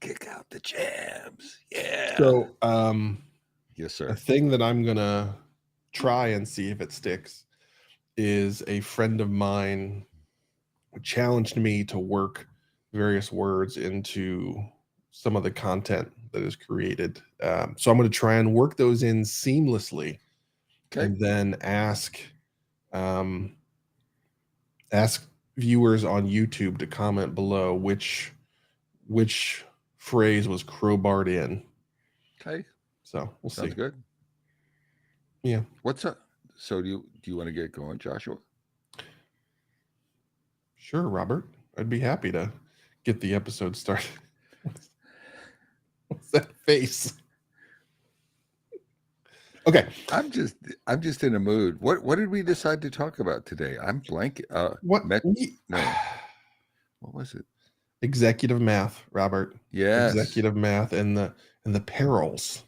Kick out the jams. Yeah. So, Yes, a sir. thing that I'm gonna try and see if it sticks is a friend of mine challenged me to work various words into some of the content that is created. So I'm going to try and work those in seamlessly, Okay. and then ask viewers on YouTube to comment below which phrase was crowbarred in. Okay. So we'll Sounds see. good. Yeah, What's up? So do you want to get going, Joshua? sure, Robert. I'd be happy to get the episode started. What's that face? Okay. I'm just in a mood. What did we decide to talk about today? I'm blank. What Met we no. What was it? executive math, Robert. Yes. Executive math and the perils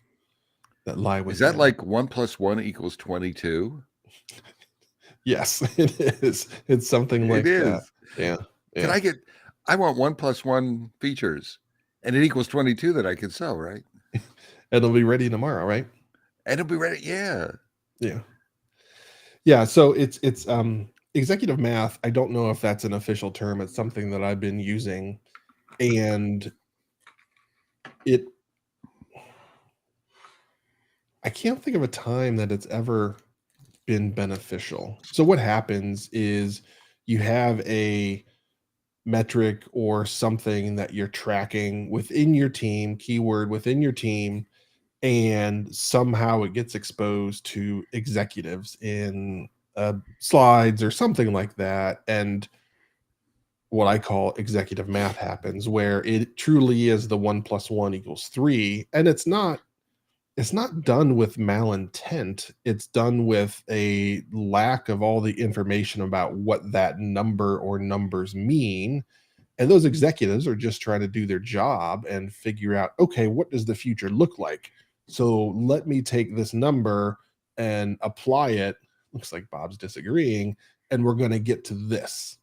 that lie Is that within. like 1 + 1 = 22? Yes, it is. It's something It like that. is. Yeah. Can Yeah. I get? I want 1 + 1 features, and it equals 22 that I can sell, right? It'll be ready tomorrow, right? And it'll be ready. Yeah. Yeah. Yeah, so it's executive math. I don't know if that's an official term. It's something that I've been using, and it I can't think of a time that it's ever been beneficial. So what happens is you have a metric or something that you're tracking within your team, keyword within your team, and somehow it gets exposed to executives in slides or something like that. And what I call executive math happens, where it truly is the 1 + 1 = 3. And it's not done with malintent. It's done with a lack of all the information about what that number or numbers mean. And those executives are just trying to do their job and figure out, okay, what does the future look like? So let me take this number and apply it. Looks like Bob's disagreeing, and we're going to get to this.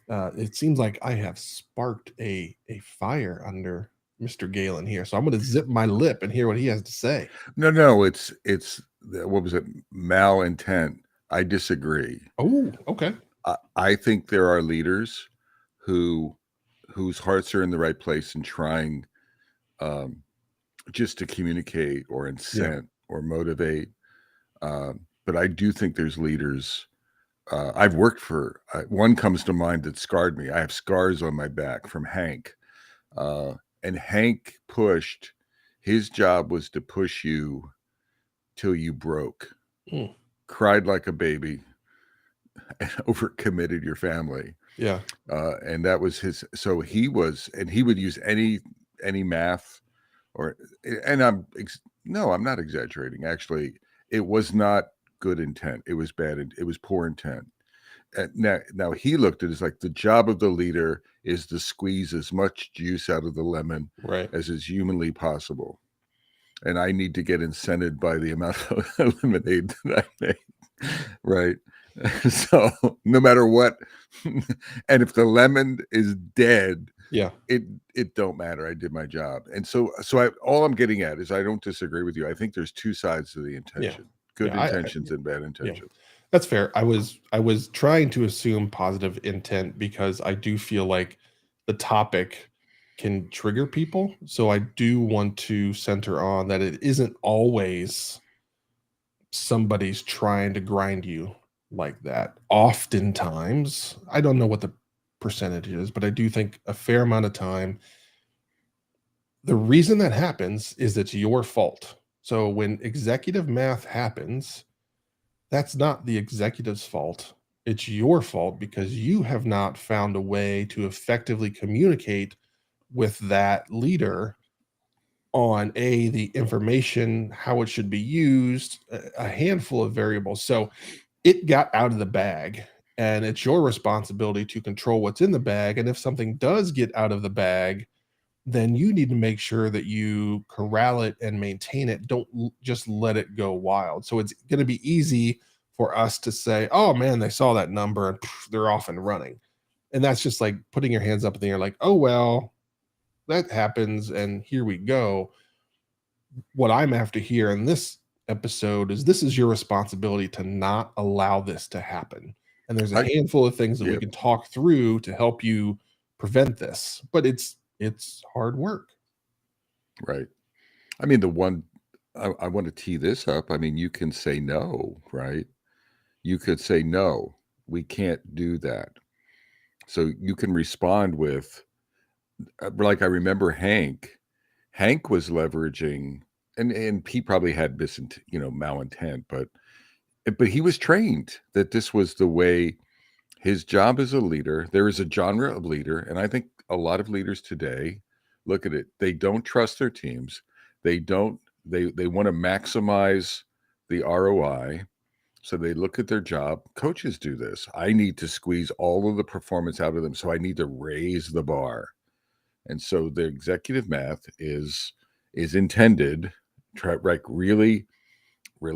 It seems like I have sparked a fire under Mr. Galen here. So I'm going to zip my lip and hear what he has to say. No. It's what was it? Malintent. I disagree. Oh, okay. I think there are leaders who whose hearts are in the right place and trying um, just to communicate or Yeah. incent or motivate. But I do think there's leaders. I've worked for one comes to mind that scarred me. I have scars on my back from Hank, and Hank pushed. His job was to push you till you broke, Mm, cried like a baby, and overcommitted your family. yeah. And that was his. So he was, and he would use any math, or and no, I'm not exaggerating. Actually, it was not good intent. It was bad. It was poor intent. And now he looked at it as like the job of the leader is to squeeze as much juice out of the lemon Right. as is humanly possible. And I need to get incented by the amount of lemonade that I make. Right. So no matter what, and if the lemon is dead, Yeah. it don't matter. I did my job. And so all I'm getting at is I don't disagree with you. I think there's two sides to the Yeah. intention. Good Yeah. intentions and bad Yeah. intentions. That's fair. I was trying to assume positive intent because I do feel like the topic can trigger people. So I do want to center on that it isn't always somebody's trying to grind you like that. Oftentimes, I don't know what the percentage is, but I do think a fair amount of time the reason that happens is it's your fault. So when executive math happens, that's not the executive's fault. It's your fault because you have not found a way to effectively communicate with that leader on the information, how it should be used, a handful of variables. So it got out of the bag, and it's your responsibility to control what's in the bag. And if something does get out of the bag, then you need to make sure that you corral it and maintain it. Don't just let it go wild. So it's going to be easy for us to say, oh man, they saw that number and they're off and running. And that's just like putting your hands up in the air, like, oh, well, that happens, and here we go. What I'm after here in this episode is this is your responsibility to not allow this to happen. And there's a I handful of things that we yeah, can talk through to help you prevent this, but it's hard work. right. I mean, the one I want to tee this up. I mean, you can say no, right? You could say no, we can't do that. So you can respond with, like I remember Hank. Hank was leveraging, and he probably had malintent, but he was trained that this was the way. His job as a leader, there is a genre of leader, and I think a lot of leaders today look at it. They don't trust their teams. They don't. They want to maximize the ROI. So they look at their job. Coaches do this. I need to squeeze all of the performance out of them, so I need to raise the bar. And so the executive math is intended to like really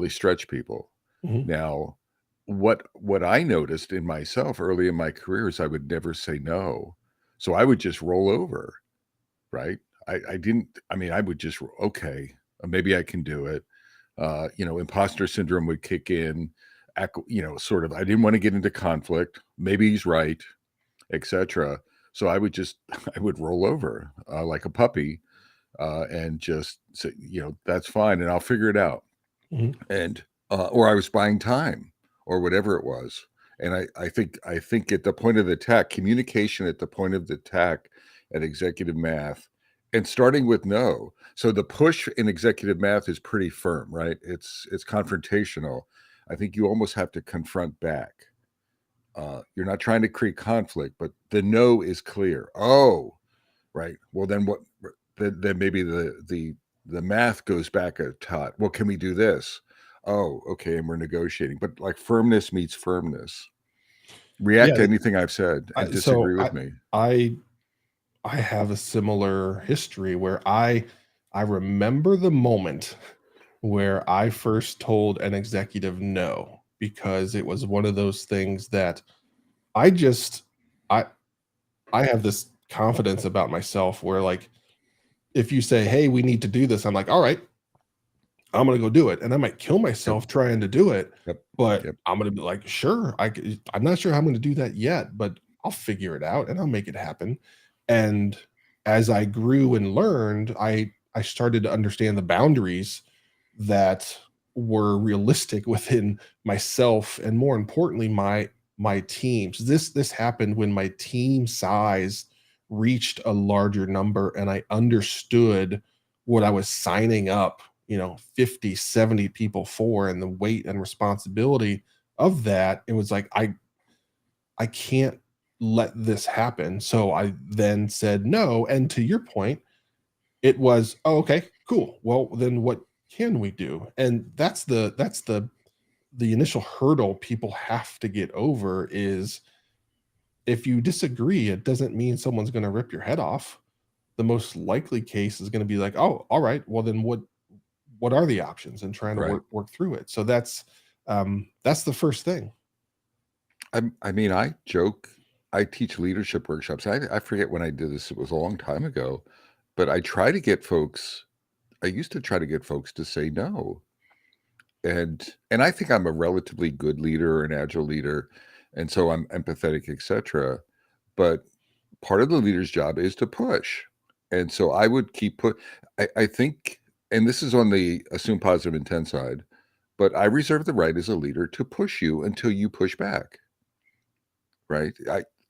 stretch people. Mhm. Now, what I noticed in myself early in my career is I would never say no. So I would just roll over, right? I didn't, I mean, I would just, okay, maybe I can do it. Imposter syndrome would kick in, sort of, I didn't want to get into conflict. Maybe he's right, etc. So I would just, I would roll over like a puppy and just say, that's fine and I'll figure it out. Mhm. And or I was buying time or whatever it was. And I think at the point of the attack, communication at the point of the attack at executive math, and starting with no. So the push in executive math is pretty firm, right? It's confrontational. I think you almost have to confront back. You're not trying to create conflict, but the no is clear. Oh, right. Well, then what? Then maybe the math goes back a tot. Well, can we do this? Oh, okay, and we're negotiating. But like firmness meets firmness. React Yeah, to anything I've said and so disagree with me. I I have a similar history where I remember the moment where I first told an executive no, because it was one of those things that I just I I have this confidence about myself where, like, if you say, "Hey, we need to do this," I'm like, "All right, I'm gonna go do it." And I might kill Yep, myself trying to do it, yep, but yep. I'm gonna be like, "Sure, I'm not sure how I'm gonna do that yet, but I'll figure it out and I'll make it happen." And as I grew and learned, I started to understand the boundaries that were realistic within myself, and more importantly, my teams. This happened when my team size reached a larger number and I understood what I was signing up, 50, 70 people for, and the weight and responsibility of that. It was like I can't let this happen. So I then said no. And to your point, it was, "Oh, okay, cool. Well, then what can we do?" And that's the initial hurdle people have to get over is, if you disagree, it doesn't mean someone's gonna rip your head off. The most likely case is gonna be like, "Oh, all right, well then what are the options?" And trying to Right. work through it. So that's the first thing. I mean, I joke. I teach leadership workshops. I forget when I did this. It was a long time ago, but I try to get folks. I used to try to get folks to say no, and I think I'm a relatively good leader, an agile leader, and so I'm empathetic, etc. But part of the leader's job is to push, and so I would keep put. I think, and this is on the assume positive intent side, but I reserve the right as a leader to push you until you push back. Right?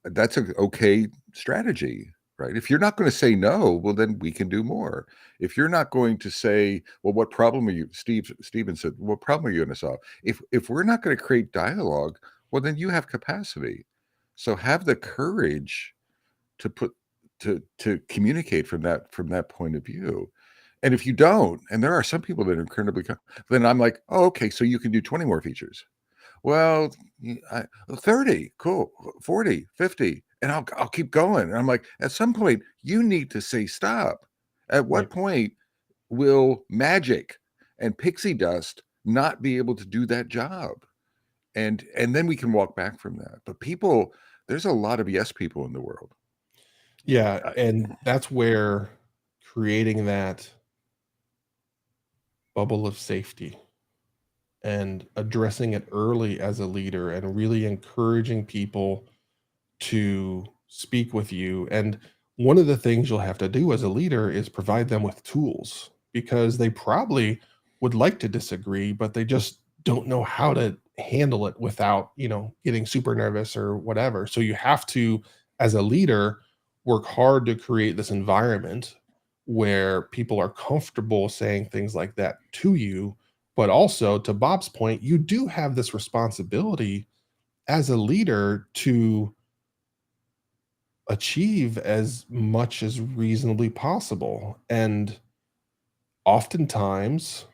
That's an okay strategy, right? If you're not gonna say no, well, then we can do more. If you're not going to say, "Well, what problem are you" Steven said, "What problem are you gonna solve?" If we're not gonna create dialogue, well, then you have capacity. So have the courage to put to communicate from that point of view. And if you don't, and there are some people that are incredibly then I'm like, "Oh, okay, so you can do 20 more features." Well, 30, cool, 40, 50, and I'll keep going. And I'm like, at some point, you need to say stop. At what Right. point will magic and pixie dust not be able to do that job? And then we can walk back from that. But people, there's a lot of yes people in the world. Yeah, I- and that's where creating that bubble of safety and addressing it early as a leader and really encouraging people to speak with you. And one of the things you'll have to do as a leader is provide them with tools because they probably would like to disagree, but they just don't know how to handle it without, getting super nervous or whatever. So you have to, as a leader, work hard to create this environment where people are comfortable saying things like that to you. But also, to Bob's point, you do have this responsibility as a leader to achieve as much as reasonably possible. And oftentimes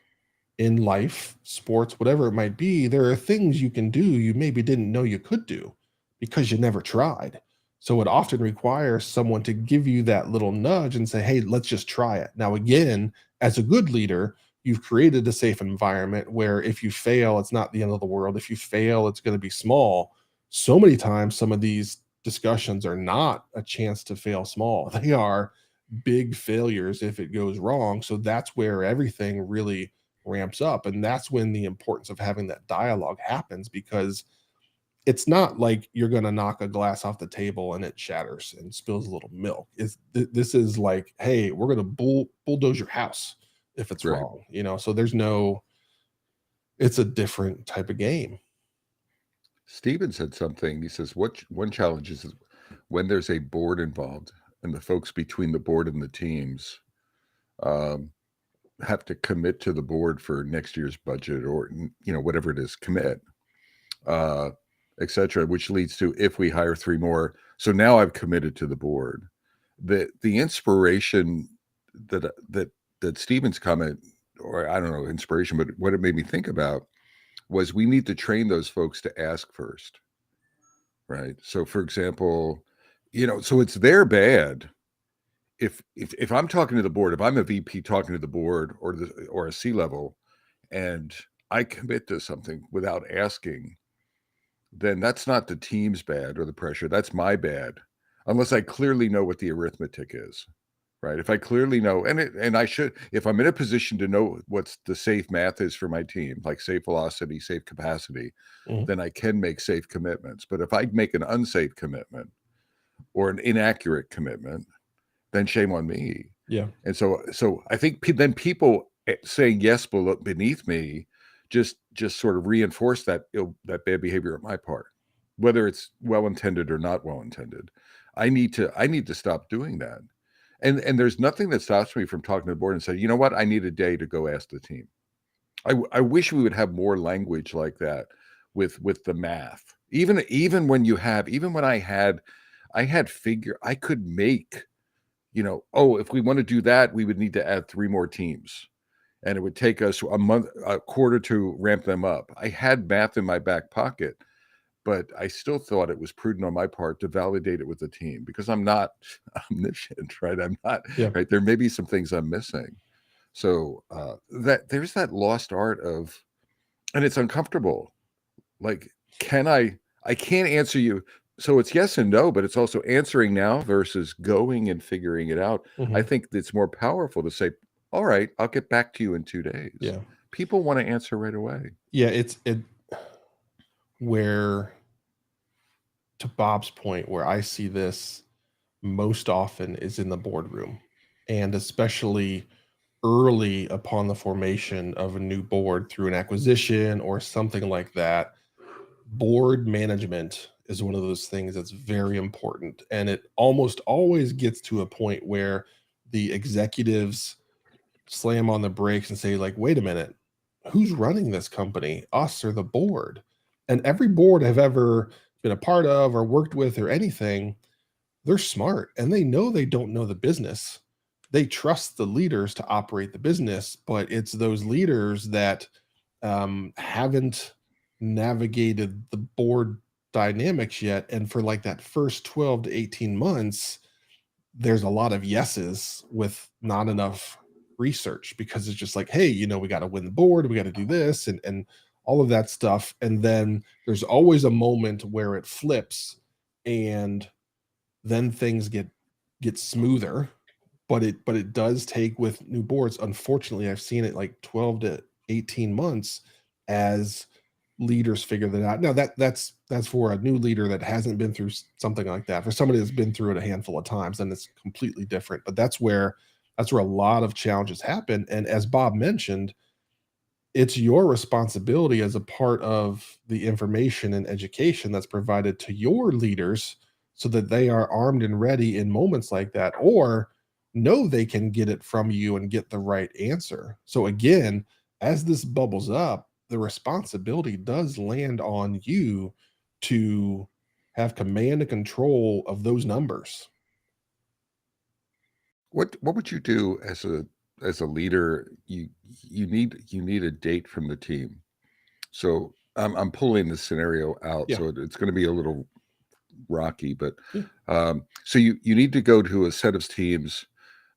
in life, sports, whatever it might be, there are things you can do you maybe didn't know you could do because you never tried. So it often requires someone to give you that little nudge and say, hey, let's just try it. Now, again, as a good leader, you've created a safe environment where if you fail, it's not the end of the world. If you fail, it's going to be small. So many times, some of these discussions are not a chance to fail small, they are big failures if it goes wrong. So that's where everything really ramps up. And that's when the importance of having that dialogue happens because it's not like you're going to knock a glass off the table and it shatters and spills a little milk. This is like, hey, we're going to bulldoze your house if it's right. wrong, so there's no, it's a different type of game. Steven said something. He says, "What one challenge is when there's a board involved, and the folks between the board and the teams um, have to commit to the board for next year's budget, or whatever it is, commit, uh, etc. Which leads to if we hire three more. So now I've committed to the board. The inspiration that Steven's comment, or I don't know, inspiration, but what it made me think about was we need to train those folks to ask first, right? So, for example, so it's their bad if I'm talking to the board, if I'm a VP talking to the board or a C level, and I commit to something without asking, then that's not the team's bad or the pressure. That's my bad, unless I clearly know what the arithmetic is, right? If I clearly know, and I should, if I'm in a position to know what's the safe math is for my team, like safe velocity, safe capacity, Mhm. then I can make safe commitments. But if I make an unsafe commitment or an inaccurate commitment, then shame on me. Yeah. And so I think then people saying yes beneath me just sort of reinforce that bad behavior on my part, whether it's well intended or not well intended. I need to stop doing that. And there's nothing that stops me from talking to the board and say, you know what, I need a day to go ask the team. I wish we would have more language like that with the math. Even when I had figure I could make, oh, if we want to do that, we would need to add three more teams. And it would take us a quarter to ramp them up. I had math in my back pocket, but I still thought it was prudent on my part to validate it with the team because I'm not omniscient, right? I'm not, Yeah. right? There may be some things I'm missing. So that there's that lost art of, and it's uncomfortable. Like, I can't answer you. So it's yes and no, but it's also answering now versus going and figuring it out. I Mhm. think it's more powerful to say, all right, I'll get back to you in 2 days. Yeah. People want to answer right away. Yeah. Where, to Bob's point, where I see this most often is in the boardroom, and especially early upon the formation of a new board through an acquisition or something like that. Board management is one of those things that's very important. And it almost always gets to a point where the executives slam on the brakes and say, like, wait a minute, who's running this company? Us or the board? And every board I've ever been a part of or worked with or anything, they're smart and they know they don't know the business. They trust the leaders to operate the business, but it's those leaders that haven't navigated the board dynamics yet. And for like that first 12 to 18 months, there's a lot of yeses with not enough research because it's just like, hey, we got to win the board, we got to do this and all of that stuff. And then there's always a moment where it flips and then things get get smoother, but it does take with new boards. Unfortunately, I've seen it like 12 to 18 months as leaders figure that out. Now that's for a new leader that hasn't been through something like that. For somebody that's been through it a handful of times, then it's completely different. But that's where a lot of challenges happen. And as Bob mentioned, it's your responsibility as a part of the information and education that's provided to your leaders so that they are armed and ready in moments like that, or know they can get it from you and get the right answer. So again, as this bubbles up, the responsibility does land on you to have command and control of those numbers. What would you do as a leader? You need a date from the team. So I'm pulling the scenario out, Yeah. so it's going to be a little rocky, but Yeah. so you need to go to a set of teams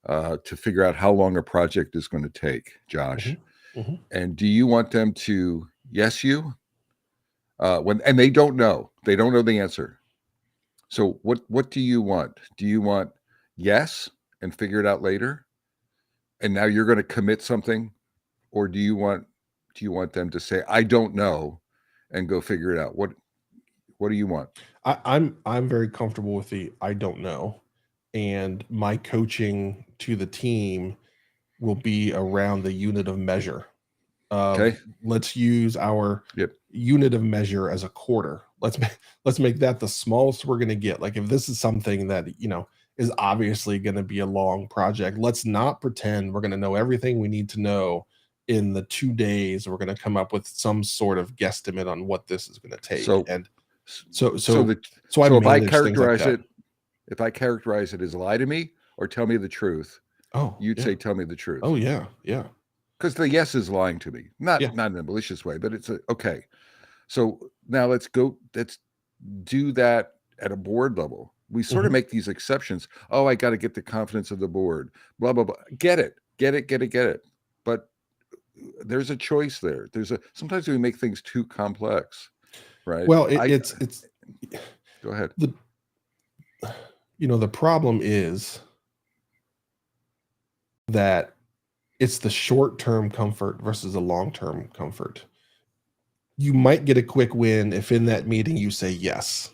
to figure out how long a project is going to take, Josh. Mm-hmm. And do you want them to yes you and they don't know the answer? So what do you want? Do you want yes and figure it out later? And now you're going to commit something, or do you want them to say I don't know and go figure it out? What do you want? I'm very comfortable with the I don't know, and my coaching to the team will be around the unit of measure. Okay. Let's use our Yep. unit of measure as a quarter. Let's make that the smallest we're going to get. Like if this is something that is obviously going to be a long project, let's not pretend we're going to know everything we need to know in the 2 days. We're going to come up with some sort of guesstimate on what this is going to take. So And so so I if I manage things like that. if I characterize it as lie to me or tell me the truth, Oh, you'd yeah. say tell me the truth. Oh yeah, yeah. Because the yes is lying to me, not Yeah. in a malicious way, but it's okay. So now let's do that at a board level. We sort of Mhm. make these exceptions. Oh, I got to get the confidence of the board. Blah blah blah. Get it. But there's a choice there. Sometimes we make things too complex, right? Well, it's Go ahead. the problem is that it's the short-term comfort versus a long-term comfort. You might get a quick win if in that meeting you say yes.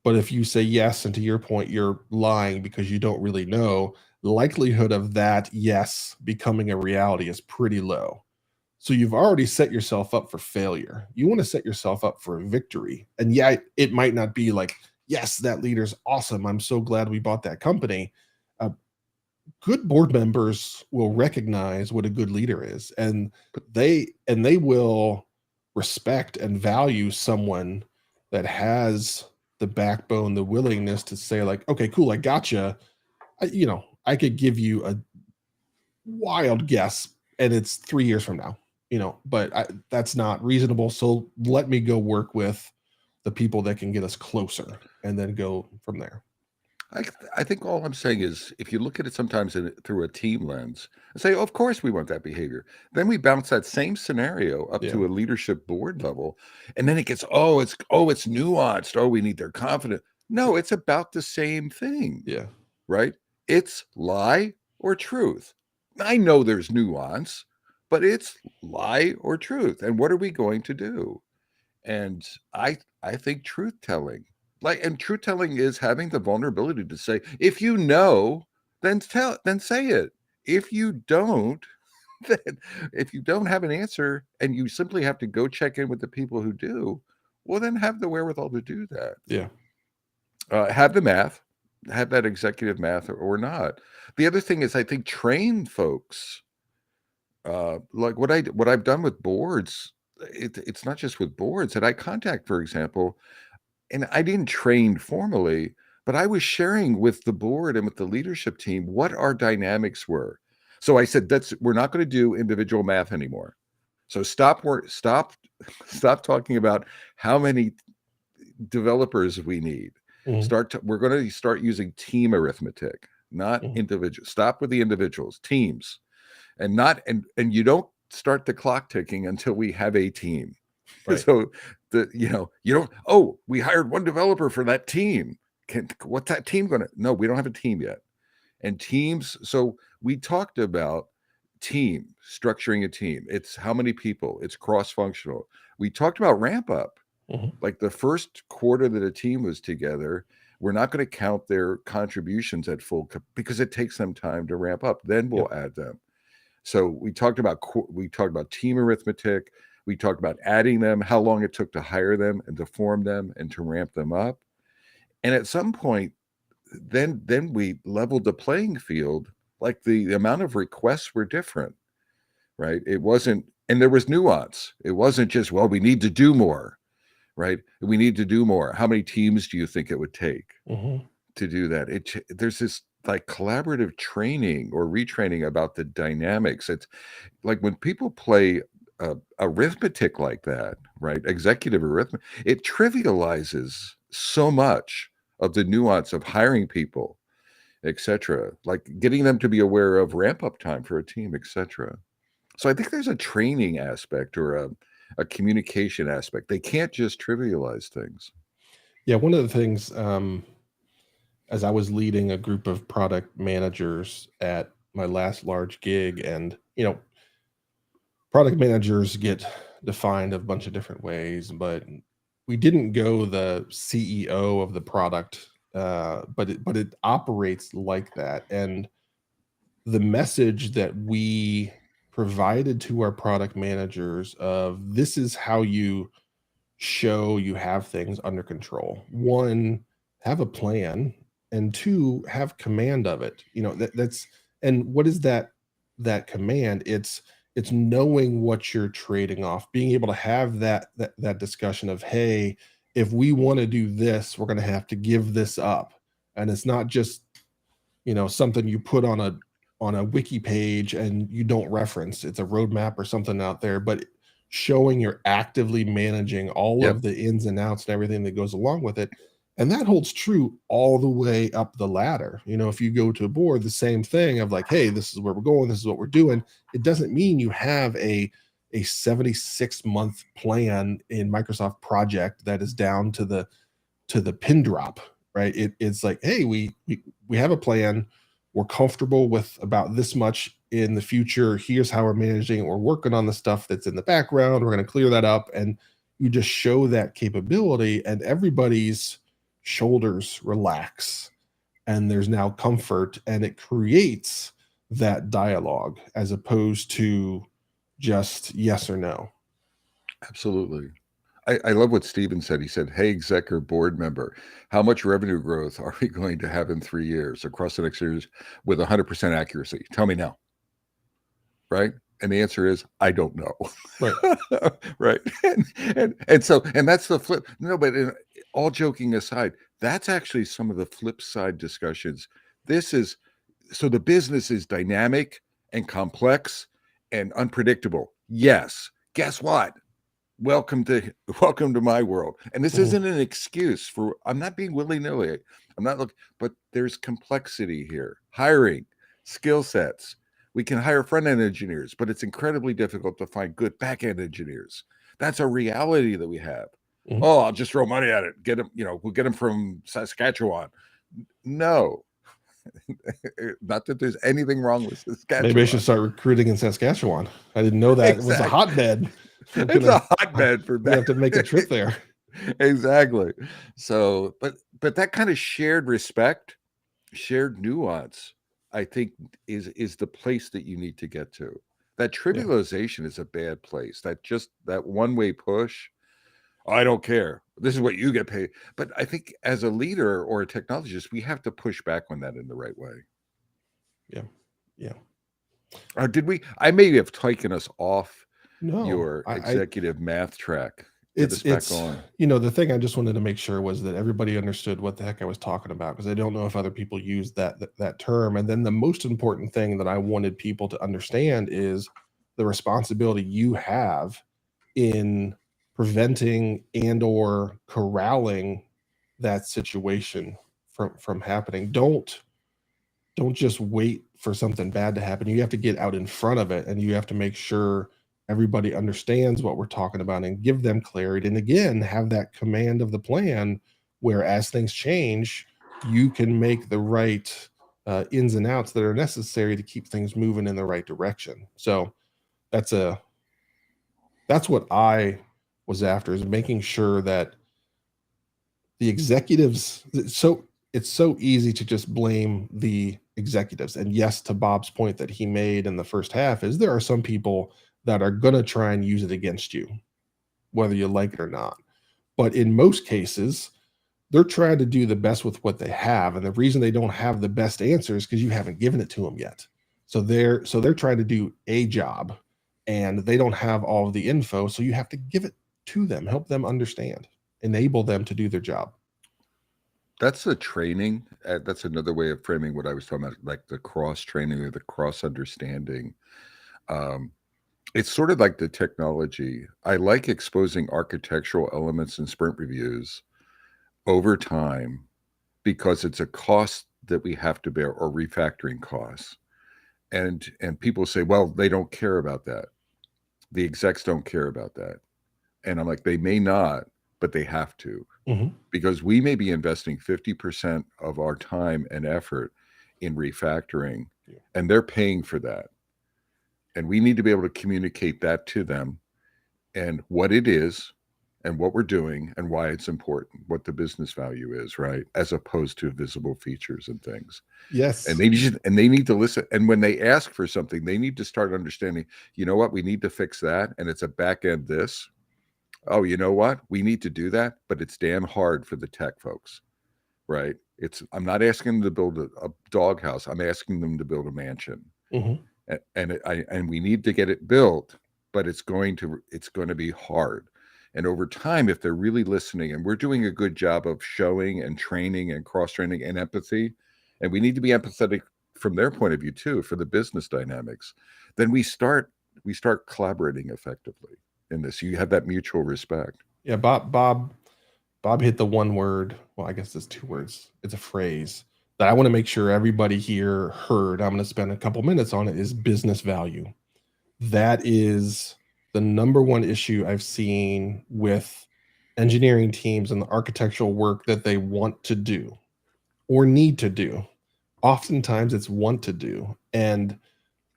But if you say yes, and to your point, you're lying because you don't really know, the likelihood of that yes becoming a reality is pretty low. So you've already set yourself up for failure. You want to set yourself up for a victory. And yeah, it might not be like, yes, that leader's awesome. I'm so glad we bought that company. Good board members will recognize what a good leader is, and they will respect and value someone that has the backbone, the willingness to say like, okay, cool, I gotcha. I could give you a wild guess and it's 3 years from now, but that's not reasonable. So let me go work with the people that can get us closer and then go from there. I think all I'm saying is if you look at it sometimes through a team lens and say, oh, of course we want that behavior, then we bounce that same scenario up to a leadership board level, and then it gets it's nuanced. Oh, we need their confidence. No, it's about the same thing. Yeah. Right? It's lie or truth. I know there's nuance, but it's lie or truth. And what are we going to do? And I think truth telling. And truth telling is having the vulnerability to say, if you know, then say it. If you don't, then if you don't have an answer and you simply have to go check in with the people who do, well, then have the wherewithal to do that. Yeah. Have the math, have that executive math or not. The other thing is I think train folks, like what I've done with boards. It's not just with boards at Eye Contact, for example. And I didn't train formally, but I was sharing with the board and with the leadership team what our dynamics were. So I said, we're not going to do individual math anymore. So stop talking about how many developers we need. Mm-hmm. We're going to start using team arithmetic, not individual. Stop with the individuals, teams, and you don't start the clock ticking until we have a team. Right. So you don't, we hired one developer for that team. What's that team going to? No, we don't have a team yet. And teams, so we talked about team, structuring a team. It's how many people, it's cross-functional. We talked about ramp up. Mhm. Like the first quarter that a team was together, we're not going to count their contributions at because it takes them time to ramp up. Then we'll Yep. add them. So we talked about team arithmetic. We talked about adding them, how long it took to hire them and to form them and to ramp them up. And at some point, then we leveled the playing field. Like the amount of requests were different, right? It wasn't, and there was nuance. It wasn't just, well, we need to do more, right? We need to do more. How many teams do you think it would take Mhm. to do that? There's this like collaborative training or retraining about the dynamics. It's like when people play arithmetic like that, right? Executive arithmetic, it trivializes so much of the nuance of hiring people, etc. Like getting them to be aware of ramp up time for a team, etc. So I think there's a training aspect or a communication aspect. They can't just trivialize things. Yeah, one of the things, as I was leading a group of product managers at my last large gig, and product managers get defined a bunch of different ways, but we didn't go the CEO of the product, but it operates like that. And the message that we provided to our product managers of this is how you show you have things under control. One, have a plan, and two, have command of it. That's and what is that command? It's knowing what you're trading off, being able to have that discussion of, hey, if we want to do this, we're going to have to give this up. And it's not just something you put on a wiki page and you don't reference. It's a roadmap or something out there, but showing you're actively managing all Yep. of the ins and outs and everything that goes along with it. And that holds true all the way up the ladder. If you go to a board, the same thing of like, hey, this is where we're going, this is what we're doing. It doesn't mean you have a 76-month plan in Microsoft project that is down to the pin drop, right? It's like, hey, we have a plan. We're comfortable with about this much in the future. Here's how we're managing it. We're working on the stuff that's in the background. We're going to clear that up. And you just show that capability, and everybody's shoulders relax. And there's now comfort, and it creates that dialogue as opposed to just yes or no. Absolutely. I love what Steven said. He said, hey, exec or board member, how much revenue growth are we going to have in 3 years across the next years with 100% accuracy? Tell me now. Right. And the answer is, I don't know. Right. Right. And that's the flip. No, but all joking aside, that's actually some of the flip side discussions. So the business is dynamic and complex and unpredictable. Yes. Guess what? Welcome to my world. And this Mhm. isn't an excuse for, I'm not being willy-nilly. I'm not looking, but there's complexity here. Hiring, skill sets. We can hire front-end engineers, but it's incredibly difficult to find good back-end engineers. That's a reality that we have. Mhm. Oh, I'll just throw money at it. Get them, we'll get them from Saskatchewan. No. Not that there's anything wrong with Maybe I Saskatchewan. should start recruiting in Saskatchewan. I didn't know that it was a Exactly. hotbed. It's a hotbed for We have to make a trip there. Exactly. So, but that kind of shared respect, shared nuance, I think is the place that you need to get to. That Yeah. trivialization is a bad place. That one-way push. I don't care. This is what you get paid. But I think as a leader or a technologist, we have to push back on that in the right way. Yeah. Yeah. Did we? I may have taken us off No, your I executive math track. Get us back it's on. the thing I just wanted to make sure was that everybody understood what the heck I was talking about, because I don't know if other people use that term. And then the most important thing that I wanted people to understand is the responsibility you have in preventing and or corralling that situation from happening. Don't just wait for something bad to happen. You have to get out in front of it, and you have to make sure everybody understands what we're talking about and give them clarity. And again, have that command of the plan where as things change, you can make the right ins and outs that are necessary to keep things moving in the right direction. So that's what I was after, is making sure that the executives, it's so easy to just blame the executives. And yes, to Bob's point that he made in the first half, is there are some people that are going to try and use it against you, whether you like it or not. But in most cases, they're trying to do the best with what they have, and the reason they don't have the best answer is because you haven't given it to them yet. So they're trying to do a job, and they don't have all of the info, so you have to give it to them, help them understand, enable them to do their job. That's a training. That's another way of framing what I was talking about, like the cross training or the cross understanding. Um, it's sort of like the technology. I like exposing architectural elements in sprint reviews over time because it's a cost that we have to bear, or refactoring costs. And people say, well, they don't care about that. The execs don't care about that. And I'm like, they may not, but they have to. Mm-hmm. Because we may be investing 50% of our time and effort in refactoring, Yeah. and they're paying for that. And we need to be able to communicate that to them, and what it is and what we're doing and why it's important, what the business value is, right? As opposed to visible features and things. Yes. And they need to listen. And when they ask for something, they need to start understanding, you know what, we need to fix that. And it's a back end this. Oh, you know what? We need to do that, but it's damn hard for the tech folks, right? I'm not asking them to build a doghouse. I'm asking them to build a mansion. Mm-hmm. And we need to get it built, but it's going to be hard. And over time, if they're really listening, and we're doing a good job of showing and training and cross training and empathy, and we need to be empathetic from their point of view too, for the business dynamics, then we start collaborating effectively in this. You have that mutual respect. Yeah, Bob hit the one word. Well, I guess it's two words. It's a phrase that I want to make sure everybody here heard. I'm going to spend a couple minutes on it, is business value. That is the number one issue I've seen with engineering teams and the architectural work that they want to do or need to do. Oftentimes it's want to do, and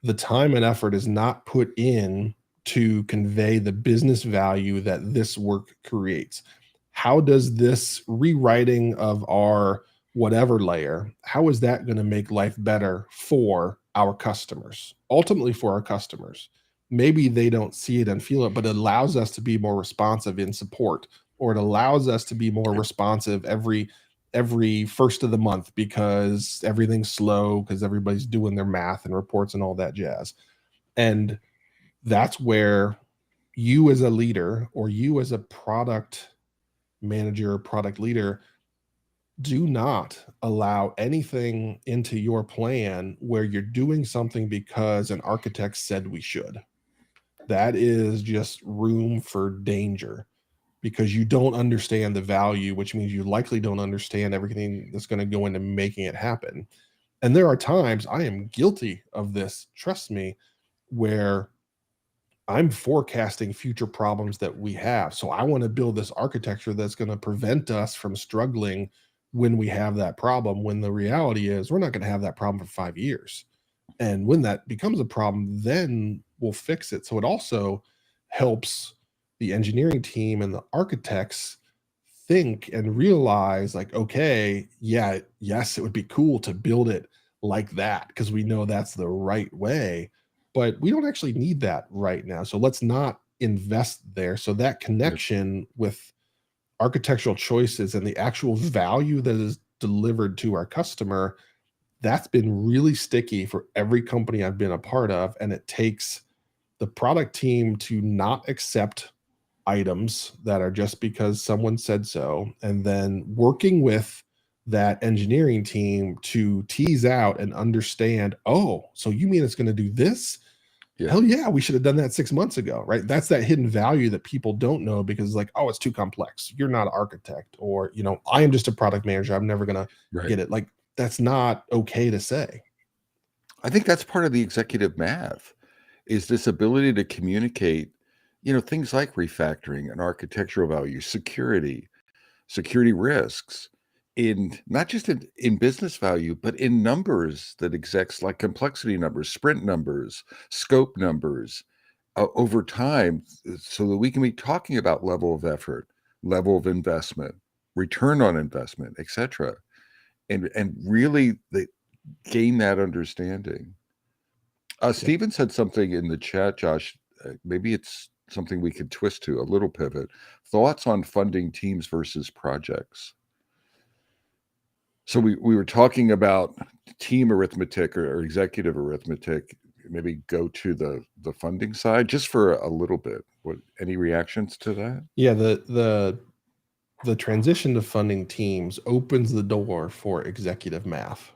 the time and effort is not put in to convey the business value that this work creates. How does this rewriting of our whatever layer, how is that going to make life better for our customers? Ultimately for our customers. Maybe they don't see it and feel it, but it allows us to be more responsive in support, or it allows us to be more responsive every first of the month because everything's slow because everybody's doing their math and reports and all that jazz. And that's where you as a leader, or you as a product manager or product leader, do not allow anything into your plan where you're doing something because an architect said we should. That is just room for danger, because you don't understand the value, which means you likely don't understand everything that's going to go into making it happen. And there are times, I am guilty of this, trust me, where I'm forecasting future problems that we have. So I want to build this architecture that's going to prevent us from struggling when we have that problem, when the reality is we're not going to have that problem for 5 years. And when that becomes a problem, then we'll fix it. So it also helps the engineering team and the architects think and realize, like, okay, yeah, yes, it would be cool to build it like that because we know that's the right way, but we don't actually need that right now. So let's not invest there. So that connection with architectural choices and the actual value that is delivered to our customer, that's been really sticky for every company I've been a part of. And it takes the product team to not accept items that are just because someone said so, and then working with that engineering team to tease out and understand, oh, so you mean it's going to do this? Yeah. Hell yeah, we should have done that 6 months ago, right? That's that hidden value that people don't know because, like, oh, it's too complex. You're not an architect, or, I am just a product manager. I'm never going to Right. get it. Like, that's not okay to say. I think that's part of the executive math, is this ability to communicate, things like refactoring and architectural value, security risks, in not just in business value, but in numbers that execs like complexity numbers, sprint numbers, scope numbers over time, so that we can be talking about level of effort, level of investment, return on investment, etc. And really they gain that understanding. Stephen said something in the chat, Josh. Maybe it's something we could twist to a little pivot. Thoughts on funding teams versus projects? So we were talking about team arithmetic or executive arithmetic. Maybe go to the funding side just for a little bit. What, any reactions to that? Yeah, the transition to funding teams opens the door for executive math,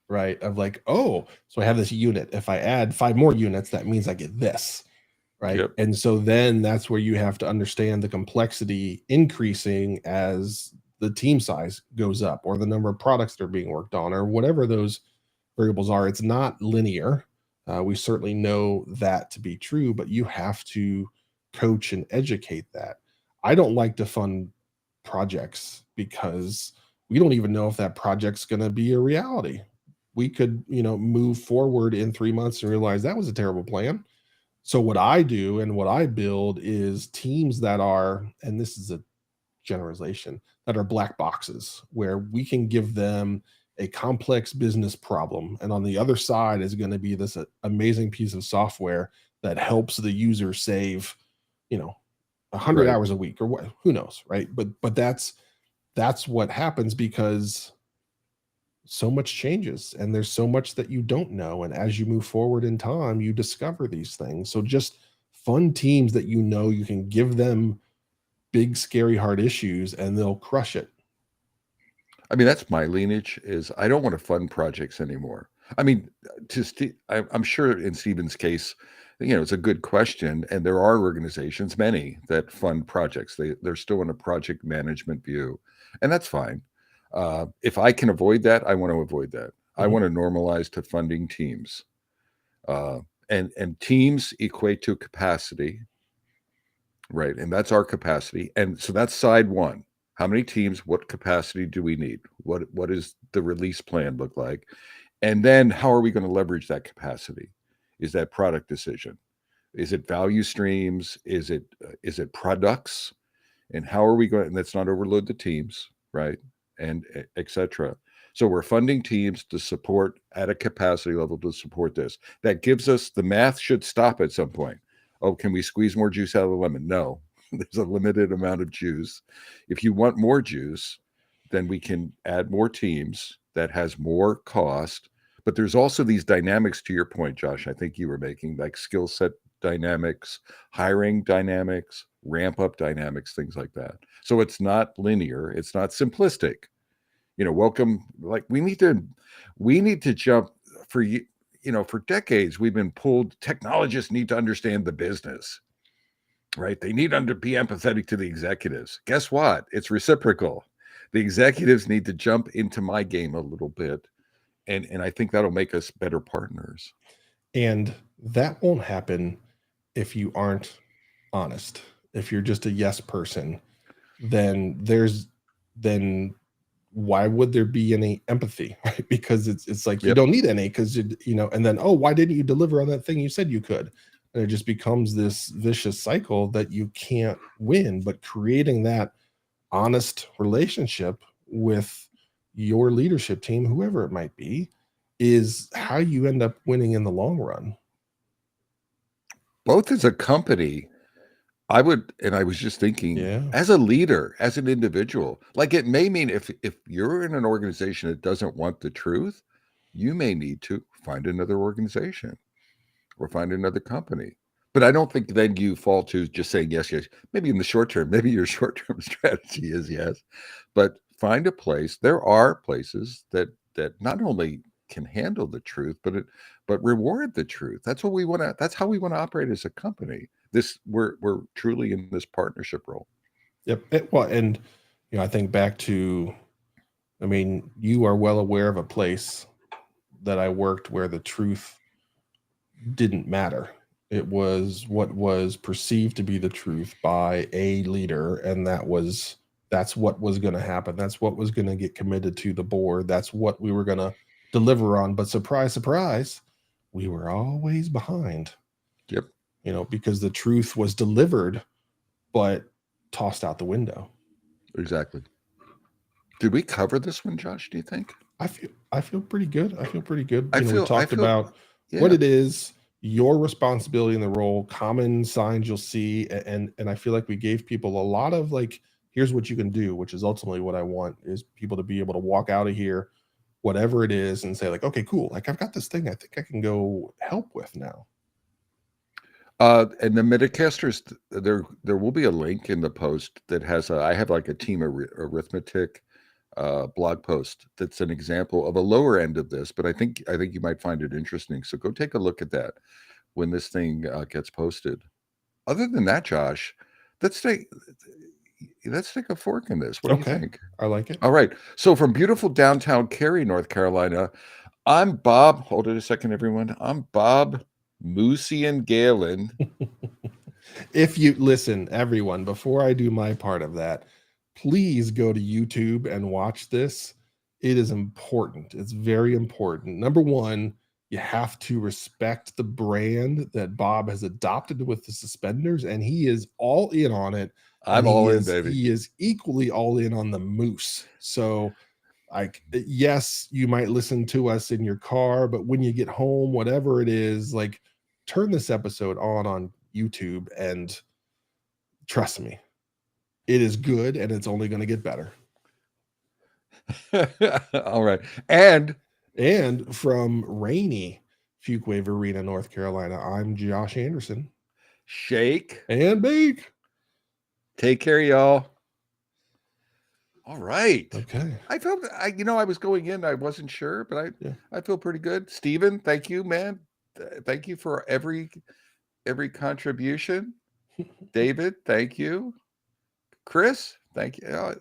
right? Of like, oh, so I have this unit. If I add 5 more units, that means I get this, right? Yep. And so then that's where you have to understand the complexity increasing as the team size goes up, or the number of products that are being worked on, or whatever those variables are. It's not linear. We certainly know that to be true, but you have to coach and educate that. I don't like to fund projects because we don't even know if that project's going to be a reality. We could, move forward in 3 months and realize that was a terrible plan. So what I do and what I build is teams that are, and this is a generalization, that are black boxes where we can give them a complex business problem, and on the other side is going to be this amazing piece of software that helps the user save, 100 Right. hours a week, or what, who knows, right? But that's what happens because so much changes and there's so much that you don't know, and as you move forward in time you discover these things. So just fun teams that you can give them big scary hard issues and they'll crush it. I mean, that's my lineage. Is I don't want to fund projects anymore. I mean, I'm sure in Stephen's case, it's a good question, and there are organizations, many, that fund projects. They're still in a project management view, and that's fine. If I can avoid that, I want to avoid that. I want to normalize to funding teams, and teams equate to capacity, right? And that's our capacity, and so that's side one. How many teams? What capacity do we need? What is the release plan look like? And then how are we going to leverage that capacity? Is that product decision? Is it value streams? Is it products? And how are we going? And let's not overload the teams, right? And etc. So we're funding teams to support at a capacity level to support this. That gives us the math should stop at some point. Oh, can we squeeze more juice out of the lemon? No, there's a limited amount of juice. If you want more juice, then we can add more teams that has more cost. But there's also these dynamics, to your point, Josh, I think you were making, like skill set dynamics, hiring dynamics, ramp up dynamics, things like that. So it's not linear, it's not simplistic. Welcome, like we need to jump for you. For decades we've been pulled. Technologists need to understand the business, right? They need to be empathetic to the executives. Guess what? It's reciprocal. The executives need to jump into my game a little bit, and I think that'll make us better partners. And that won't happen if you aren't honest. If you're just a yes person, then why would there be any empathy, right? Because it's like, you don't need any, because and then, oh, why didn't you deliver on that thing you said you could? And it just becomes this vicious cycle that you can't win. But creating that honest relationship with your leadership team, whoever it might be, is how you end up winning in the long run. Both as a company, I was just thinking, as a leader, as an individual, like it may mean if you're in an organization that doesn't want the truth, you may need to find another organization or find another company. But I don't think then you fall to just saying yes, yes. Maybe in the short term, maybe your short-term strategy is yes, but find a place. There are places that not only can handle the truth, but reward the truth. That's what we want to. That's how we want to operate as a company. We're truly in this partnership role. Yep. Well, and I think back to, I mean, you are well aware of a place that I worked where the truth didn't matter. It was what was perceived to be the truth by a leader, and that was That's what was going to happen. That's what was going to get committed to the board. That's what we were going to deliver on. But surprise, surprise, we were always behind. Yep. You know, because the truth was delivered, but tossed out the window. Exactly. Did we cover this one, Josh? Do you think? I feel pretty good. I feel pretty good. I We feel- talked about what Yeah. it is, your responsibility in the role, common signs you'll see, and I feel like we gave people a lot of like, here's what you can do, which is ultimately what I want is people to be able to walk out of here, whatever it is, and say like, okay, cool, like I've got this thing I think I can go help with now. And the Metacasters, there will be a link in the post that has I have like a team arithmetic blog post that's an example of a lower end of this, but I think you might find it interesting. So go take a look at that when this thing gets posted. Other than that, Josh, let's take a fork in this. What do you think? I like it. All right. So from beautiful downtown Cary, North Carolina, I'm Bob. Hold it a second, everyone. I'm Bob Moosian Galen. If you listen, everyone, before I do my part of that, please go to YouTube and watch this. It is important. It's very important. Number one, you have to respect the brand that Bob has adopted with the suspenders, and he is all in on it. I'm all in, baby. He is equally all in on the moose. So, like, yes, you might listen to us in your car, but when you get home, whatever it is, like, turn this episode on YouTube, and trust me, it is good, and it's only going to get better. All right. And from rainy Fuquay Arena, North Carolina, I'm Josh Anderson. Shake and bake. Take care, y'all. All right. Okay. I felt I was going in, I wasn't sure, but I feel pretty good. Steven, thank you, man. Thank you for every contribution. David, thank you. Chris, thank you.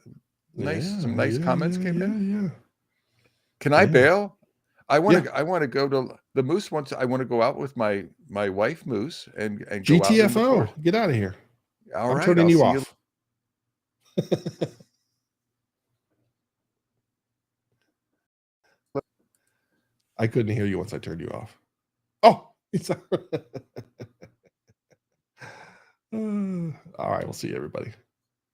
Some nice comments came in. Yeah. Can I bail? I want to go to the Moose once. I want to go out with my wife Moose and go GTFO. Out Get out of here. All right. Turning you off. I couldn't hear you once I turned you off. Oh, it's all right. We'll see you, everybody.